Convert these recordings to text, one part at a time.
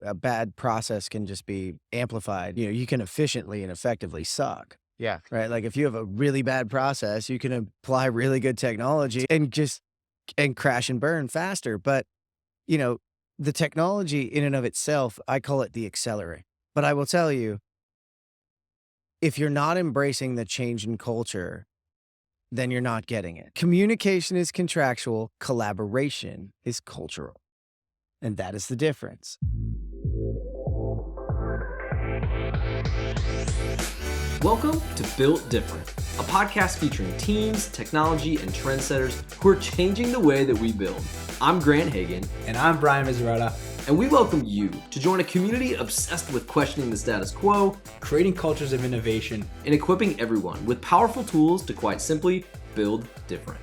a bad process can just be amplified. You can efficiently and effectively suck, Yeah. right? Like if you have a really bad process, you can apply really good technology and crash and burn faster. But, you know, the technology in and of itself, I call it the accelerant. But I will tell you, if you're not embracing the change in culture, then you're not getting it. Communication is contractual, collaboration is cultural. And that is the difference. Welcome to Built Different, a podcast featuring teams, technology, and trendsetters who are changing the way that we build. I'm Grant Hagan. And I'm Brian Miserata. And we welcome you to join a community obsessed with questioning the status quo, creating cultures of innovation, and equipping everyone with powerful tools to quite simply build different.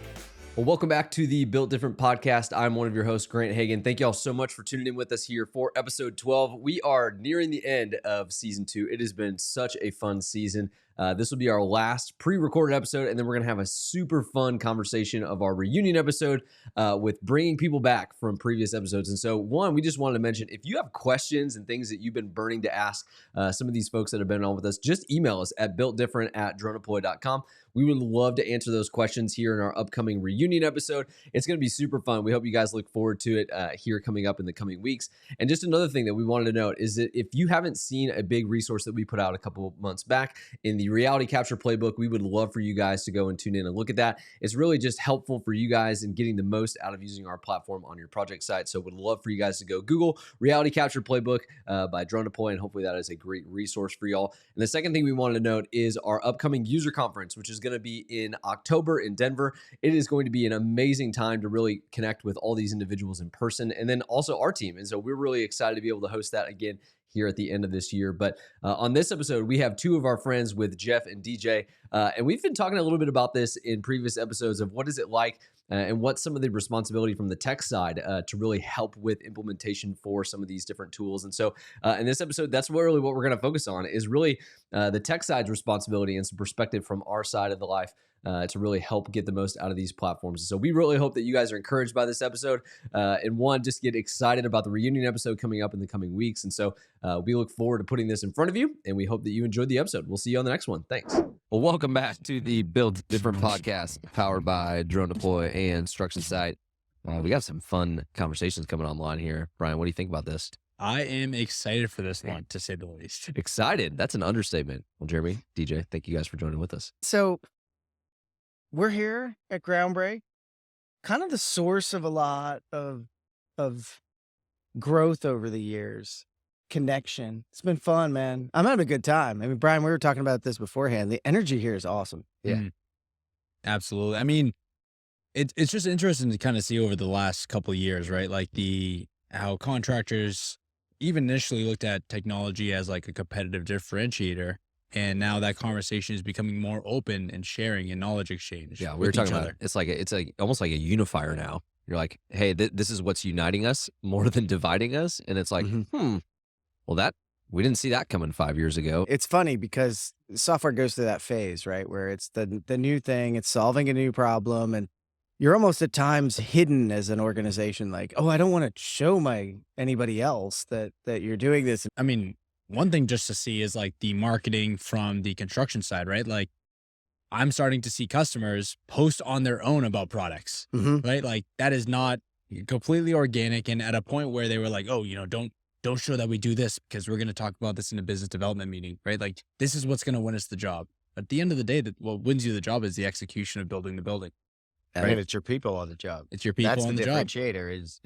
Well, welcome back to the Built Different podcast. I'm one of your hosts, Grant Hagan. Thank you all so much for tuning in with us here for episode 12. We are nearing the end of season 2. It has been such a fun season. This will be our last pre-recorded episode, and then we're going to have a super fun conversation of our reunion episode with bringing people back from previous episodes. And so, one, we just wanted to mention, if you have questions and things that you've been burning to ask some of these folks that have been on with us, just email us at builtdifferent@dronedeploy.com. We would love to answer those questions here in our upcoming reunion episode. It's going to be super fun. We hope you guys look forward to it here coming up in the coming weeks. And just another thing that we wanted to note is that if you haven't seen a big resource that we put out a couple months back in the Reality Capture Playbook, we would love for you guys to go and tune in and look at that. It's really just helpful for you guys in getting the most out of using our platform on your project site. So would love for you guys to go Google Reality Capture Playbook by Drone Deploy, and hopefully that is a great resource for y'all. And the second thing we wanted to note is our upcoming user conference, which is going to be in October in Denver. It is going to be an amazing time to really connect with all these individuals in person, and then also our team. And so we're really excited to be able to host that again here at the end of this year. But on this episode, we have two of our friends with Jeff and DJ. And we've been talking a little bit about this in previous episodes of what is it like and what's some of the responsibility from the tech side to really help with implementation for some of these different tools. And so in this episode, that's really what we're going to focus on is really the tech side's responsibility and some perspective from our side of the life to really help get the most out of these platforms. So we really hope that you guys are encouraged by this episode and one, just get excited about the reunion episode coming up in the coming weeks. And so we look forward to putting this in front of you, and we hope that you enjoyed the episode. We'll see you on the next one. Thanks. Well, welcome back to the Build Different podcast powered by Drone Deploy and Instruction Site. We got some fun conversations coming online here. Brian, what do you think about this? I am excited for this one, to say the least. Excited? That's an understatement. Well, Jeremy, DJ, thank you guys for joining with us. So we're here at Groundbreak, kind of the source of a lot of growth over the years. Connection. It's been fun, man. I'm having a good time. I mean, Brian, we were talking about this beforehand. The energy here is awesome. Yeah. Absolutely. I mean, it's just interesting to kind of see over the last couple of years, right? Like how contractors even initially looked at technology as like a competitive differentiator. And now that conversation is becoming more open and sharing and knowledge exchange. Yeah, we were talking about it. It's like almost like a unifier now. You're like, hey, this is what's uniting us more than dividing us. And it's like, well, we didn't see that coming 5 years ago. It's funny because software goes through that phase, right? Where it's the new thing, it's solving a new problem, and you're almost at times hidden as an organization. Like, oh, I don't want to show anybody else that you're doing this. I mean, one thing just to see is like the marketing from the construction side, right? Like I'm starting to see customers post on their own about products, right? Like that is not completely organic. And at a point where they were like, oh, don't show that we do this because we're going to talk about this in a business development meeting, right? Like this is what's going to win us the job. At the end of the day, what wins you the job is the execution of building the building. Right? And it's your people on the job. It's your people on the job. That's the differentiator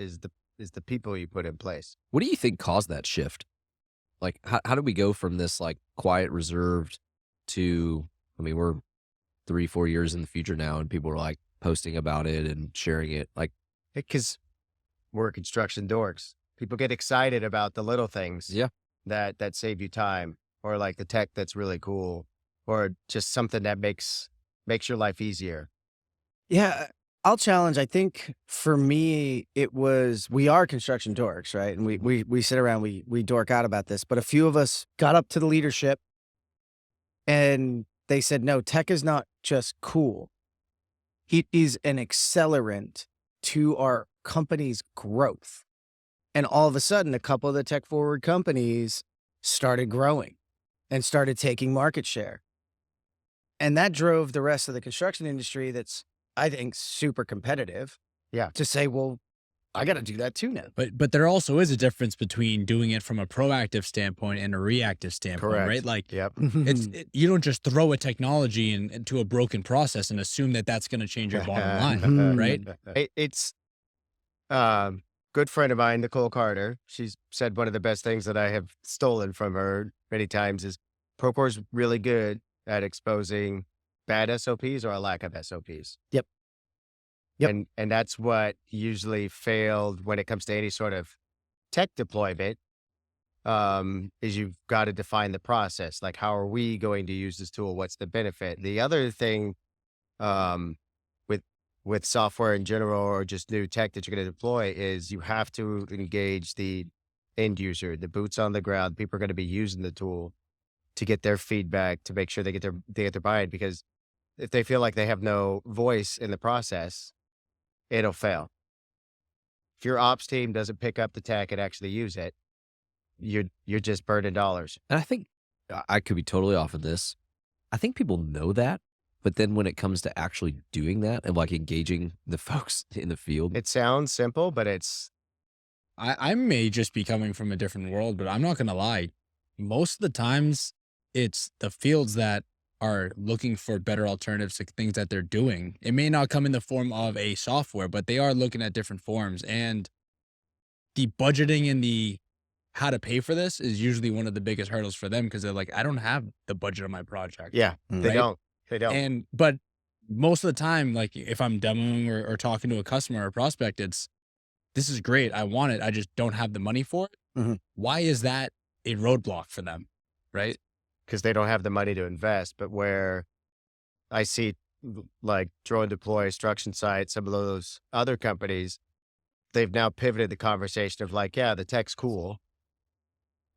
is the people you put in place. What do you think caused that shift? Like, how do we go from this like quiet, reserved to, I mean, we're 3-4 years in the future now and people are like posting about it and sharing it. Like, because we're construction dorks. People get excited about the little things that save you time, or like the tech that's really cool, or just something that makes your life easier. Yeah, I'll challenge. I think for me, we are construction dorks, right? And we sit around, we dork out about this, but a few of us got up to the leadership and they said, no, tech is not just cool. It is an accelerant to our company's growth. And all of a sudden, a couple of the tech forward companies started growing and started taking market share. And that drove the rest of the construction industry that's, I think, super competitive. Yeah. To say, well, I got to do that too now. But there also is a difference between doing it from a proactive standpoint and a reactive standpoint, Correct. right? Like, Yep. you don't just throw a technology into a broken process and assume that that's going to change your bottom line, right? It's good friend of mine, Nicole Carter. She's said one of the best things that I have stolen from her many times is Procore's really good at exposing bad SOPs or a lack of SOPs. Yep. And that's what usually failed when it comes to any sort of tech deployment, is you've got to define the process. Like, how are we going to use this tool? What's the benefit? The other thing, with software in general or just new tech that you're going to deploy is you have to engage the end user, the boots on the ground. People are going to be using the tool to get their feedback, to make sure they get their buy-in, because if they feel like they have no voice in the process, it'll fail. If your ops team doesn't pick up the tech and actually use it, you're just burning dollars. And I think I could be totally off of this. I think people know that, but then when it comes to actually doing that and like engaging the folks in the field, It sounds simple, but it's I may just be coming from a different world, but I'm not going to lie. Most of the times it's the fields that are looking for better alternatives to things that they're doing. It may not come in the form of a software, but they are looking at different forms, and the budgeting and the how to pay for this is usually one of the biggest hurdles for them, because they're like, I don't have the budget on my project. yeah, they Right? don't. But most of the time, like if I'm demoing or talking to a customer or prospect, this is great. I want it. I just don't have the money for it. Mhm. Why is that a roadblock for them? Right? Because they don't have the money to invest. But where I see like drone deploy, instruction site, some of those other companies, they've now pivoted the conversation of like, yeah, the tech's cool,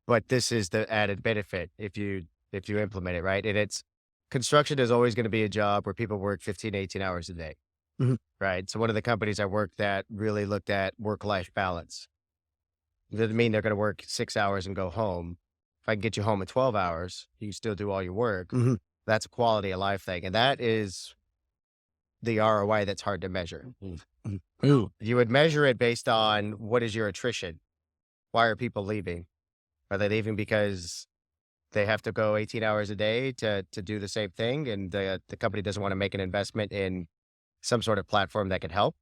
but this is the added benefit if you implement it, right? And it's construction is always going to be a job where people work 15, 18 hours a day, Mhm. right? So one of the companies I worked at really looked at work-life balance. It doesn't mean they're going to work 6 hours and go home. If I can get you home in 12 hours, you can still do all your work. Mhm. That's a quality of life thing. And that is the ROI that's hard to measure. Ooh. You would measure it based on what is your attrition? Why are people leaving? Are they leaving because they have to go 18 hours a day to do the same thing, and the company doesn't want to make an investment in some sort of platform that could help?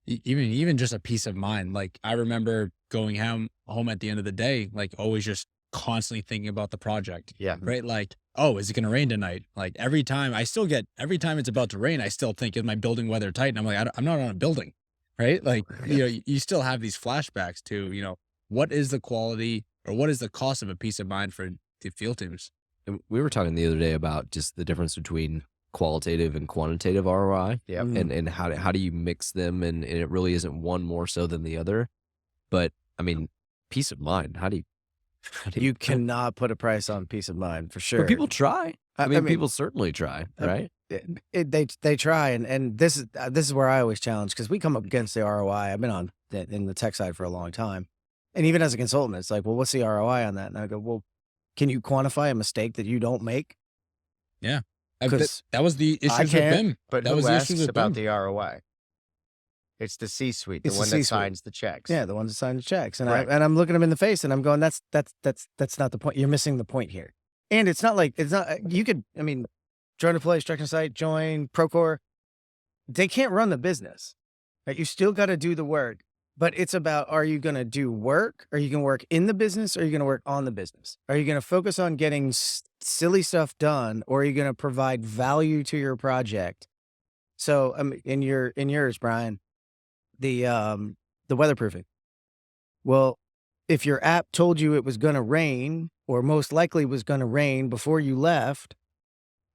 Even just a peace of mind. Like I remember going home at the end of the day, like always just constantly thinking about the project. Yeah. Right. Like, oh, is it going to rain tonight? Like every time every time it's about to rain, I still think, is my building weather tight? And I'm like, I'm not on a building. Right. Like, you still have these flashbacks to, what is the quality or what is the cost of a peace of mind for the field teams? and we were talking the other day about just the difference between qualitative and quantitative ROI, Yep. and how do you mix them, and it really isn't one more so than the other. But I mean, peace of mind. How do you You cannot put a price on peace of mind for sure. But people try. I I mean, mean, people certainly try, right? They try, and this is where I always challenge, because we come up against the ROI. I've been in the tech side for a long time, and even as a consultant, it's like, well, what's the ROI on that? And I go, well, can you quantify a mistake that you don't make? Yeah. 'Cause That was the issues with can't, BIM. But That who was the issues asks with about BIM. the ROI? It's the C-suite, the It's the one that C-suite. signs the checks. Yeah, the ones that sign the checks, and Right. I'm looking them in the face, and I'm going, that's not the point. You're missing the point here. And it's not you could, I mean, join a play, instruction site, join Procore. They can't run the business. Right? You still got to do the work, but it's about, are you going to do work? Are you going to work in the business? Or are you going to work on the business? Are you going to focus on getting silly stuff done, or are you going to provide value to your project? So, in yours, Brian, the weatherproofing. Well, if your app told you it was going to rain, or most likely was going to rain before you left,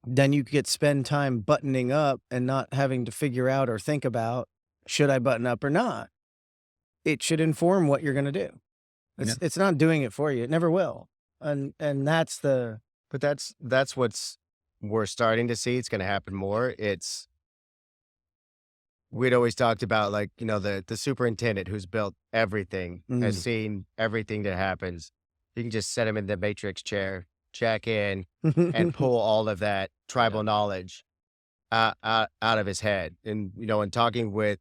then you could spend time buttoning up and not having to figure out or think about, should I button up or not? It should inform what you're going to do. It's not doing it for you. It never will. And that's But that's what's we're starting to see. It's going to happen more. It's we'd always talked about like, the superintendent who's built everything, has seen everything that happens. You can just set him in the matrix chair, check in, and pull all of that tribal knowledge out of his head. And, in talking with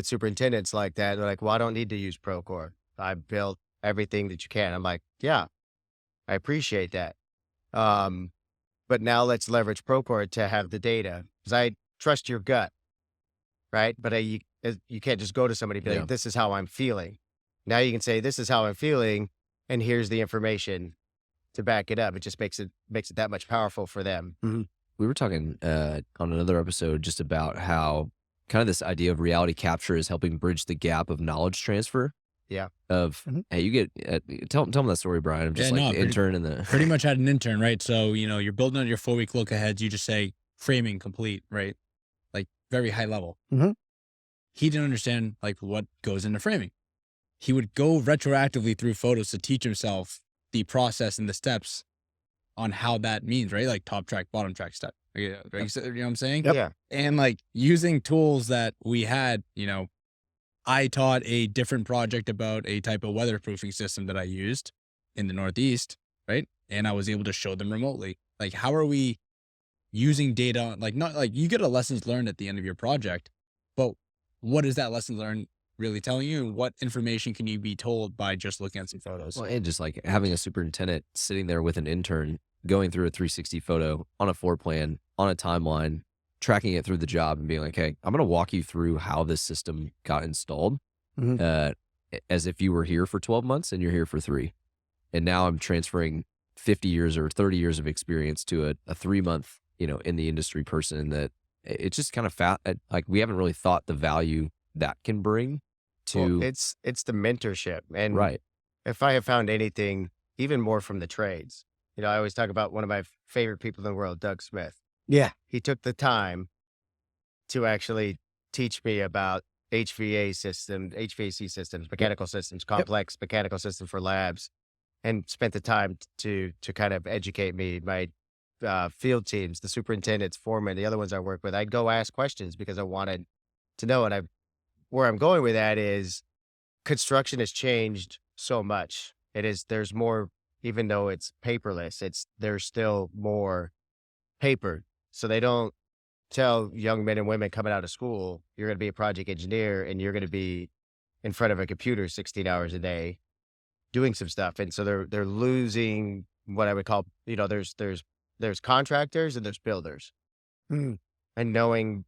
superintendents like that, they're like, well, I don't need to use Procore. I built everything that you can. I'm like, yeah, I appreciate that. But now let's leverage Procore to have the data, because I trust your gut, right? But you can't just go to somebody and be like, this is how I'm feeling. Now you can say, this is how I'm feeling, and here's the information to back it up. It just makes it that much powerful for them. We were talking on another episode just about how kind of this idea of reality capture is helping bridge the gap of knowledge transfer. Yeah. Hey, you get tell them that story, Brian. I'm just the intern in the pretty much had an intern, right? So you're building on your 4-week look aheads. You just say framing complete, right? Like very high level. He didn't understand like what goes into framing. He would go retroactively through photos to teach himself the process and the steps on how that means, right? Like top track, bottom track step. You know what I'm saying? Yep. Yeah. And like using tools that we had, I taught a different project about a type of weatherproofing system that I used in the Northeast, right? And I was able to show them remotely. Like, how are we using data? Like, not like you get a lessons learned at the end of your project, but what is that lesson learned really telling you? What information can you be told by just looking at some photos? Well, and just like having a superintendent sitting there with an intern, going through a 360 photo on a floor plan, on a timeline, tracking it through the job and being like, hey, I'm going to walk you through how this system got installed as if you were here for 12 months and you're here for 3. And now I'm transferring 50 years or 30 years of experience to a 3-month, in the industry person that it's just kind of like we haven't really thought the value that can bring to. Well, it's the mentorship. And right. If I have found anything, even more from the trades, I always talk about one of my favorite people in the world, Doug Smith. Yeah. He took the time to actually teach me about HVAC systems, mechanical systems, complex mechanical systems for labs, and spent the time to kind of educate me. My field teams, the superintendents, foremen, the other ones I work with, I'd go ask questions because I wanted to know. And where I'm going with that is construction has changed so much. There's more, even though it's paperless, there's still more paper. So they don't tell young men and women coming out of school, you're going to be a project engineer and you're going to be in front of a computer 16 hours a day doing some stuff. And so they're losing what I would call, there's contractors and there's builders, and knowing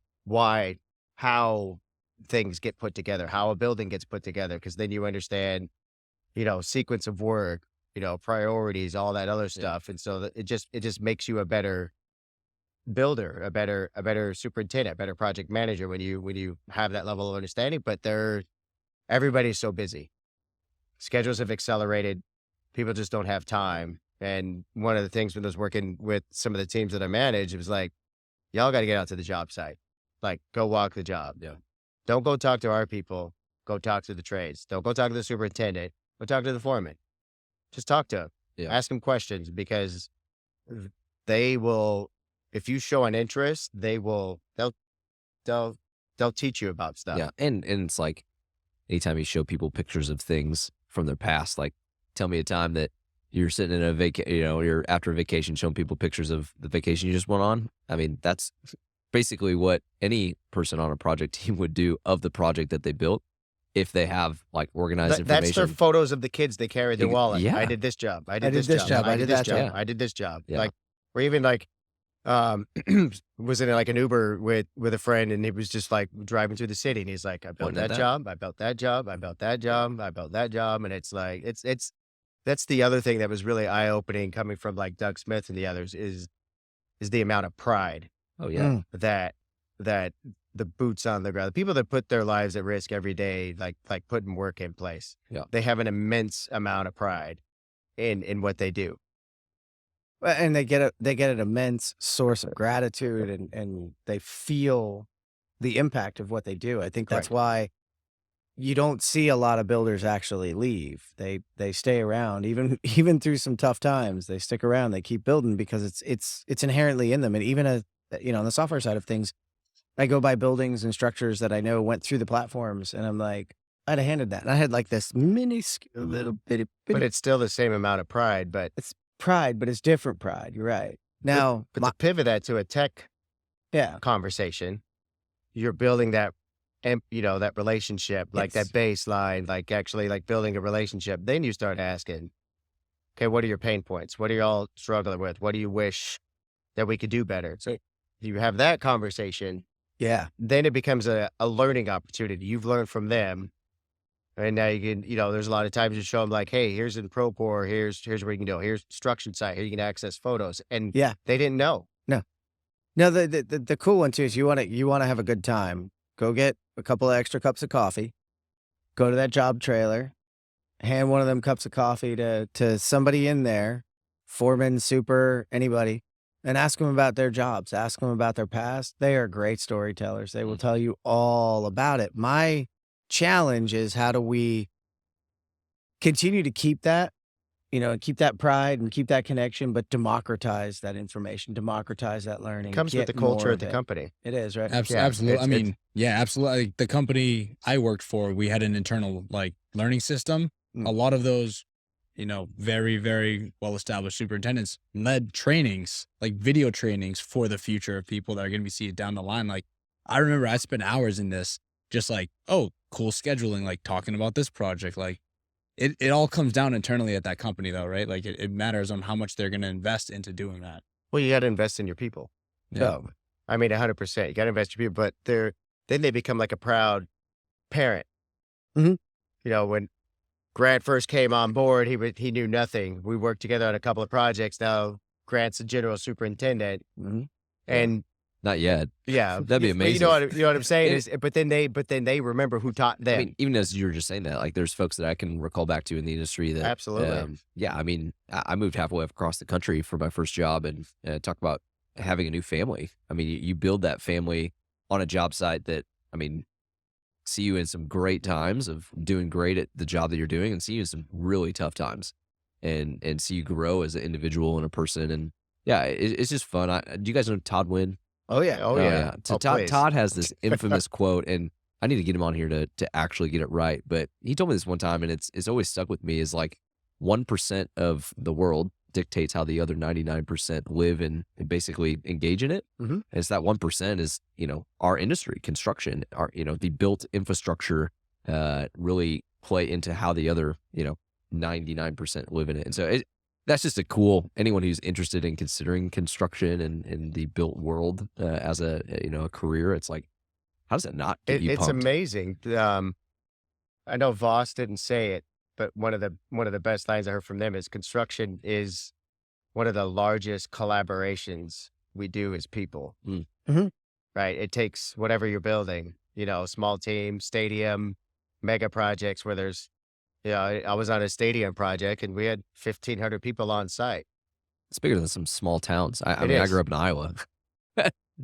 how things get put together, how a building gets put together. Because then you understand, sequence of work, priorities, all that other stuff. And so it just makes you a better builder, a better superintendent, a better project manager when you have that level of understanding. But everybody's so busy. Schedules have accelerated. People just don't have time. And one of the things when I was working with some of the teams that I manage, it was like, y'all got to get out to the job site. Like, go walk the job. Yeah. Don't go talk to our people. Go talk to the trades. Don't go talk to the superintendent. Go talk to the foreman. Just talk to them. Yeah. Ask them questions, because they will, if you show an interest, they'll teach you about stuff. Yeah. And it's like, anytime you show people pictures of things from their past, like tell me a time that you're sitting in you're after a vacation showing people pictures of the vacation you just went on. I mean, that's basically what any person on a project team would do of the project that they built if they have like organized information. That's their photos of the kids they carry in their wallet. Yeah. I did this job. I did this job. I did this job. I did this job. Yeah. Like, or even like, was in like an Uber with a friend, and he was just like driving through the city, and he's like, I built that job. I built that job. I built that job. I built that job. And it's like, that's the other thing that was really eye opening coming from like Doug Smith and the others is the amount of pride. Oh yeah. That the boots on the ground, the people that put their lives at risk every day, like putting work in place. Yeah. They have an immense amount of pride in what they do. And they get an immense source of gratitude, and they feel the impact of what they do. I think that's why you don't see a lot of builders actually leave. They stay around even through some tough times. They stick around. They keep building because it's inherently in them. And even on the software side of things, I go by buildings and structures that I know went through the platforms, and I'm like, I'd have handed that. And I had like this minuscule little bitty, But it's still the same amount of pride. But it's pride, but it's different pride. You're right. Now, but to pivot that to a tech yeah, conversation, you're building that, that relationship, like that baseline, like actually like building a relationship. Then you start asking, okay, what are your pain points? What are y'all struggling with? What do you wish that we could do better? So you have that conversation. yeah, Then it becomes a learning opportunity. You've learned from them. And now you can, there's a lot of times you show them like, hey, here's in Procore, here's where you can go. Here's construction site. Here you can access photos. And yeah. they didn't know. No, the cool one too is you want to have a good time. Go get a couple of extra cups of coffee. Go to that job trailer. Hand one of them cups of coffee to somebody in there, foreman, super, anybody, and ask them about their jobs. Ask them about their past. They are great storytellers. They will tell you all about it. My challenge is, how do we continue to keep that, keep that pride and keep that connection, but democratize that information, democratize that learning. It comes with the culture of the company. It is, right? Absolutely. I mean, absolutely. Like, the company I worked for, we had an internal like learning system. A lot of those, very, very well-established superintendents led trainings, like video trainings for the future of people that are going to be seated down the line. Like, I remember I spent hours in this, just like, oh, cool scheduling, like talking about this project. Like, it all comes down internally at that company though, right? Like, it matters on how much they're going to invest into doing that. Well, you got to invest in your people. Yeah. So, I mean, 100%. You got to invest in your people, but then they become like a proud parent. Mm-hmm. When Grant first came on board, he knew nothing. We worked together on a couple of projects. Now Grant's the general superintendent, and Not yet. yeah, That'd be amazing. You know what I'm saying? But then they remember who taught them. I mean, even as you were just saying that, like, there's folks that I can recall back to in the industry that Absolutely. yeah, I mean, I moved halfway across the country for my first job, and talk about having a new family. I mean, you build that family on a job site that, I mean, see you in some great times of doing great at the job that you're doing, and see you in some really tough times, and see you grow as an individual and a person. And yeah, it's just fun. Do you guys know Todd Wynn? Oh yeah. Oh yeah. So Todd has this infamous quote, and I need to get him on here to actually get it right. But he told me this one time, and it's always stuck with me, is like 1% of the world dictates how the other 99% live and basically engage in it. And it's that 1% is, our industry, construction, the built infrastructure really play into how the other, 99% live in it. And so that's just anyone who's interested in considering construction and the built world as a career. It's like, how does it not get you It's pumped? amazing. I know Voss didn't say it, but one of the best lines I heard from them is construction is one of the largest collaborations we do as people. Right? It takes whatever you're building, small team, stadium, mega projects where there's, I was on a stadium project and we had 1,500 people on site. It's bigger than some small towns. I It mean, I is. grew up in Iowa.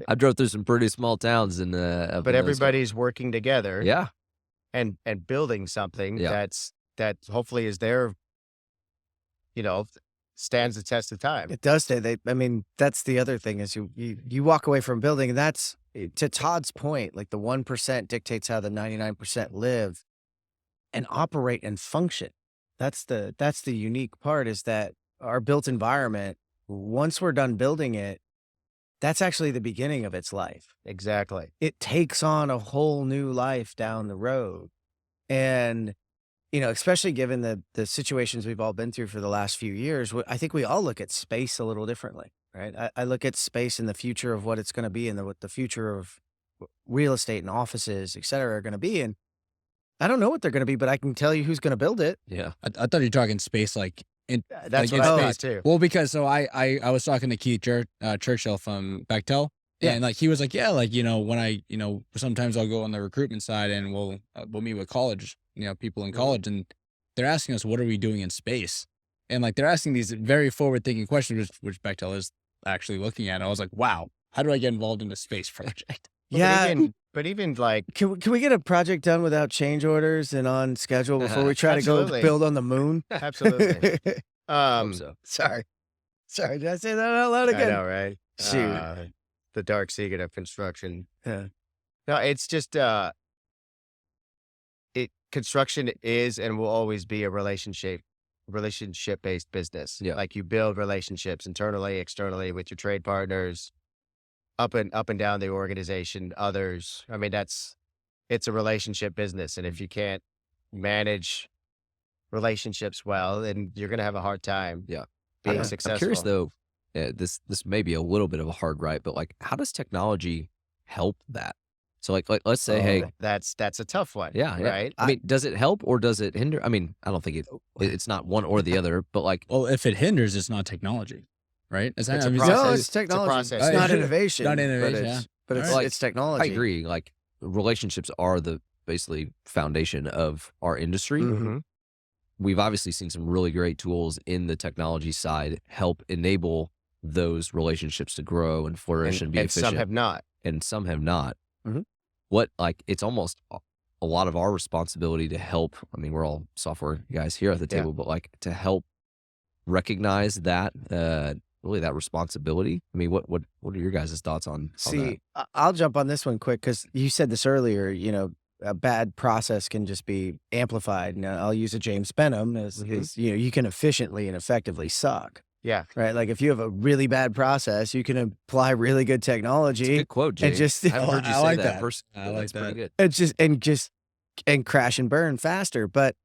I drove through some pretty small towns But everybody's working together. Yeah. And building something Yeah. that hopefully is there, stands the test of time. It does stay. That's the other thing is you walk away from building, and that's, to Todd's point, like the 1% dictates how the 99% live and operate and function. That's the unique part, is that our built environment, once we're done building it, that's actually the beginning of its life. Exactly. It takes on a whole new life down the road. And, especially given the situations we've all been through for the last few years, I think we all look at space a little differently, right? I look at space and the future of what it's going to be, and what the future of real estate and offices, et cetera, are going to be. And I don't know what they're going to be, but I can tell you who's going to build it. Yeah. I thought you were talking space, like That's like what in I space. thought too. Well, because so I was talking to Keith Churchill from Bechtel. Yeah. And like he was like, yeah, like, when I, sometimes I'll go on the recruitment side and we'll meet with college, people in college, and they're asking us, what are we doing in space? And like they're asking these very forward thinking questions, which Bechtel is actually looking at. And I was like, wow, how do I get involved in a space project? But even like, Can we get a project done without change orders and on schedule before we try to go Absolutely. build on the moon? absolutely. Hope so. Sorry, did I say that out loud I again? know, right? Shoot. The dark secret of construction. Yeah. No, it's just construction is and will always be a relationship based business. Yeah. Like you build relationships internally, externally with your trade partners, up and down the organization, others. I mean, it's a relationship business. And if you can't manage relationships well, then you're going to have a hard time Yeah. being I'm curious successful. though, this may be a little bit of a hard right, but like how does technology help that? So like let's say, hey, That's a tough one. yeah, yeah. Right. I mean, does it help or does it hinder? I mean, I don't think it's not one or the other, but like Well, if it hinders, it's not technology, right? It's a I mean, process. No, It's it's a technology. process. It's not Right. innovation. Not innovation, yeah. But it's, Alright. it's technology. I agree. Like relationships are the basically foundation of our industry. Mhm. We've obviously seen some really great tools in the technology side help enable those relationships to grow and flourish and be And efficient. some have not. And some have not. Mhm. What like it's almost a lot of our responsibility to help. I mean, we're all software guys here at the Yeah. table, but like to help recognize that really that responsibility. I mean, what are your guys' thoughts on that? See, I'll jump on this one quick because you said this earlier. A bad process can just be amplified. Now, I'll use a James Benham as you can efficiently and effectively suck. Yeah. Right. Like if you have a really bad process, you can apply really good It's a technology good quote, Jay. and just I haven't heard you I say like that. that. First, I like that's pretty that. good. and crash and burn faster. But,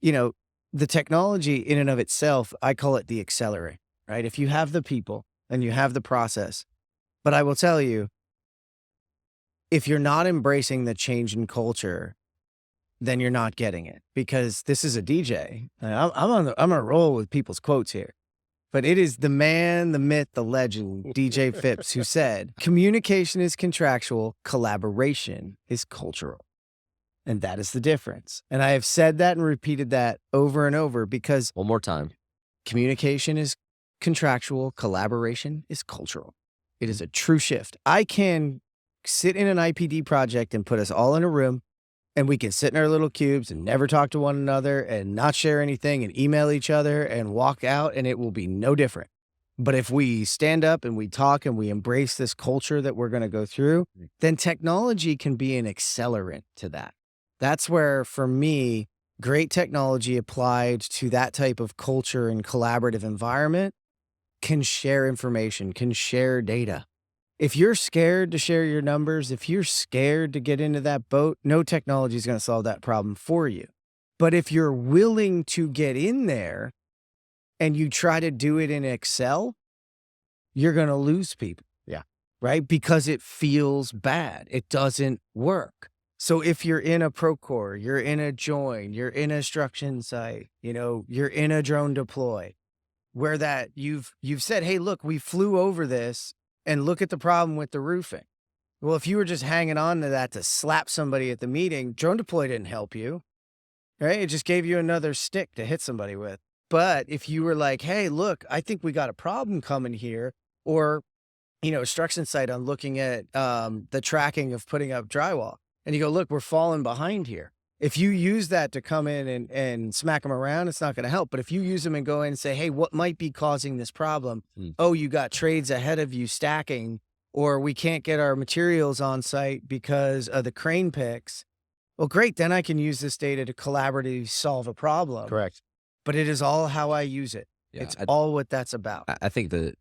the technology in and of itself, I call it the accelerant, right? If you have the people and you have the process, but I will tell you, if you're not embracing the change in culture, then you're not getting it because this is a DJ. I'm on a roll with people's quotes here. But it is the man, the myth, the legend, DJ Phipps, who said, communication is contractual, collaboration is cultural. And that is the difference. And I have said that and repeated that over and over because One more time. communication is contractual, collaboration is cultural. It is a true shift. I can sit in an IPD project and put us all in a room and we can sit in our little cubes and never talk to one another and not share anything and email each other and walk out and it will be no different. But if we stand up and we talk and we embrace this culture that we're going to go through, then technology can be an accelerant to that. That's where, for me, great technology applied to that type of culture and collaborative environment can share information, can share data. If you're scared to share your numbers, if you're scared to get into that boat, no technology is going to solve that problem for you. But if you're willing to get in there and you try to do it in Excel, you're going to lose people. Yeah. Right? Because it feels bad. It doesn't work. So if you're in a Procore, you're in a join, you're in a instruction site, you're in a drone deploy, where that you've said, hey, look, we flew over this and look at the problem with the roofing. Well, if you were just hanging on to that to slap somebody at the meeting, drone deploy didn't help you, right? It just gave you another stick to hit somebody with. But if you were like, hey, look, I think we got a problem coming here, or, instruction site on looking at the tracking of putting up drywall. And you go, look, we're falling behind here. If you use that to come in and smack them around, it's not going to help. But if you use them and go in and say, hey, what might be causing this problem? Oh, you got trades ahead of you stacking, or we can't get our materials on site because of the crane picks. Well, great. Then I can use this data to collaboratively solve a problem. Correct. But it is all how I use it. Yeah, it's all what that's about. I think the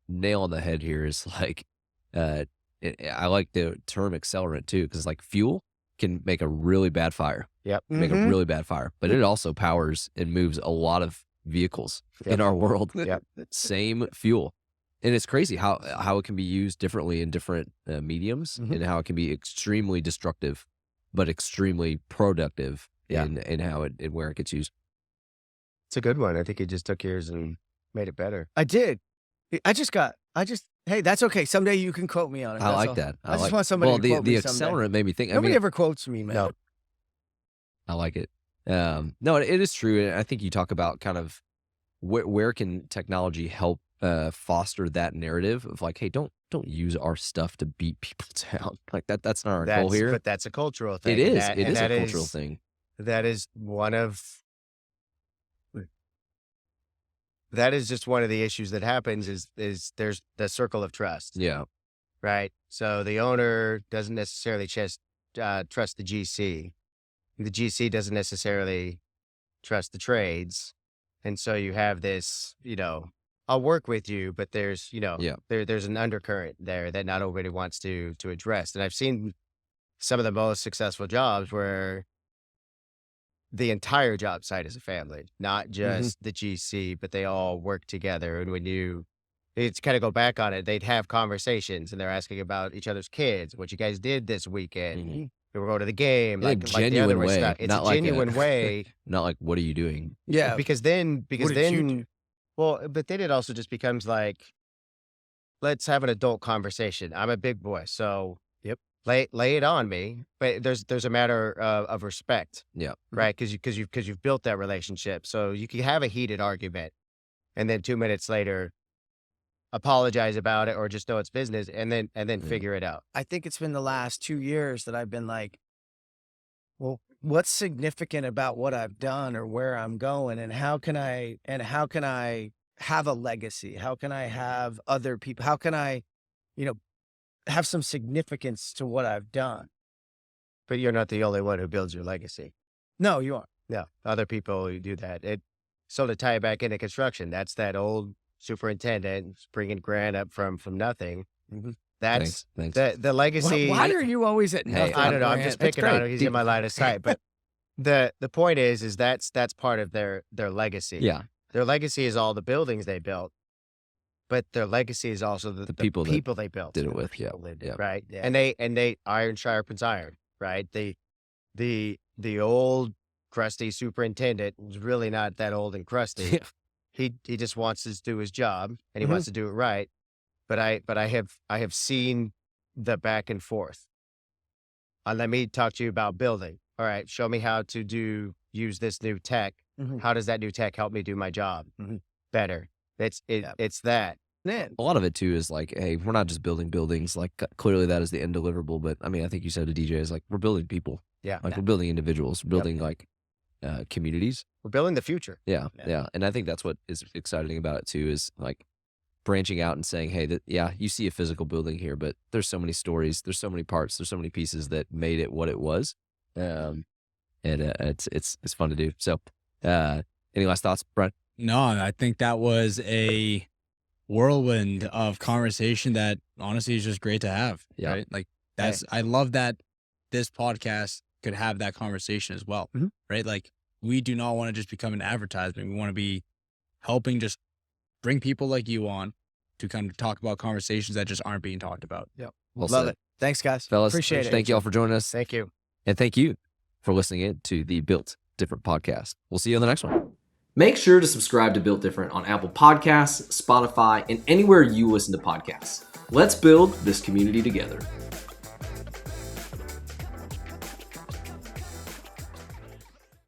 nail on the head here is like, I like the term accelerant too, because like fuel can make a really bad fire. Yep. Make a really bad fire, but it also powers and moves a lot of vehicles in our world. Yep. Same fuel. And it's crazy how it can be used differently in different mediums and how it can be extremely destructive, but extremely productive in how it where it gets used. It's a good one. I think you just took yours and made it better. I did. Hey, that's okay. Someday you can quote me on it. I like that. I just want somebody to quote me the someday. accelerant made me think. Nobody ever quotes me, man. No. I like it. No, it is true. And I think you talk about kind of where can technology help foster that narrative of like, hey, don't use our stuff to beat people down. Like that's not our goal here. But that's a cultural thing. It is. It is a cultural thing. That is that is just one of the issues that happens is there's the circle of trust. Yeah. right? So the owner doesn't necessarily trust the GC. The GC doesn't necessarily trust the trades. And so you have this, I'll work with you, but there's, there's an undercurrent there that not everybody wants to address. And I've seen some of the most successful jobs where the entire job site is a family, not just the GC, but they all work together. And when it's kind of go back on it, they'd have conversations and they're asking about each other's kids, what you guys did this weekend. We were going to the game, In a genuine way. Stuff. It's not a genuine way. Not like, what are you doing? Yeah. Because then, What did you do? well, but then it also just becomes like, let's have an adult conversation. I'm a big boy, so lay it on me. But there's a matter of respect, Yeah. right? Because you've built that relationship, so you can have a heated argument, and then 2 minutes later, apologize about it or just know it's business, and then figure it out. I think it's been the last 2 years that I've been like, well, what's significant about what I've done or where I'm going, and how can I have a legacy? How can I have other people? How can I, have some significance to what I've done? But you're not the only one who builds your legacy. No, you aren't. No, other people who do that. So to tie it back into construction, that's that old superintendent bringing Grant up from nothing. That's Thanks. the legacy. Why are you always at nothing? I don't know. I'm Grant? just That's picking on great. him. He's in my line of sight. But the point is that's part of their legacy. Yeah. Their legacy is all the buildings they built, but their legacy is also the people they built. Did it with, yeah. Right. Yeah. And they iron sharpens iron, right? The old crusty superintendent was really not that old and crusty. He just wants to do his job and he wants to do it right. But I have seen the back and forth. Let me talk to you about building. All right, show me how to use this new tech. How does that new tech help me do my job better? It's that. Man, A lot of it too is like, hey, we're not just building buildings. Like clearly that is the end deliverable. But I mean, I think you said to DJ is like, we're building people. Yeah. Like we're building individuals, building like communities. We're building the future. Yeah. And I think that's what is exciting about it too, is like branching out and saying, hey, you see a physical building here, but there's so many stories, there's so many parts, there's so many pieces that made it what it was. And it's fun to do. So any last thoughts, Brian? No, I think that was a whirlwind of conversation that honestly is just great to have. Yeah. Right? Like I love that this podcast could have that conversation as well. Right? Like we do not want to just become an advertisement. We want to be helping just bring people like you on to kind of talk about conversations that just aren't being talked about. Yep. Well Love said. it. Thanks, guys. Fellas, Appreciate it. Thank you all for joining us. Thank you. And thank you for listening in to the Built Different podcast. We'll see you on the next one. Make sure to subscribe to Built Different on Apple Podcasts, Spotify, and anywhere you listen to podcasts. Let's build this community together.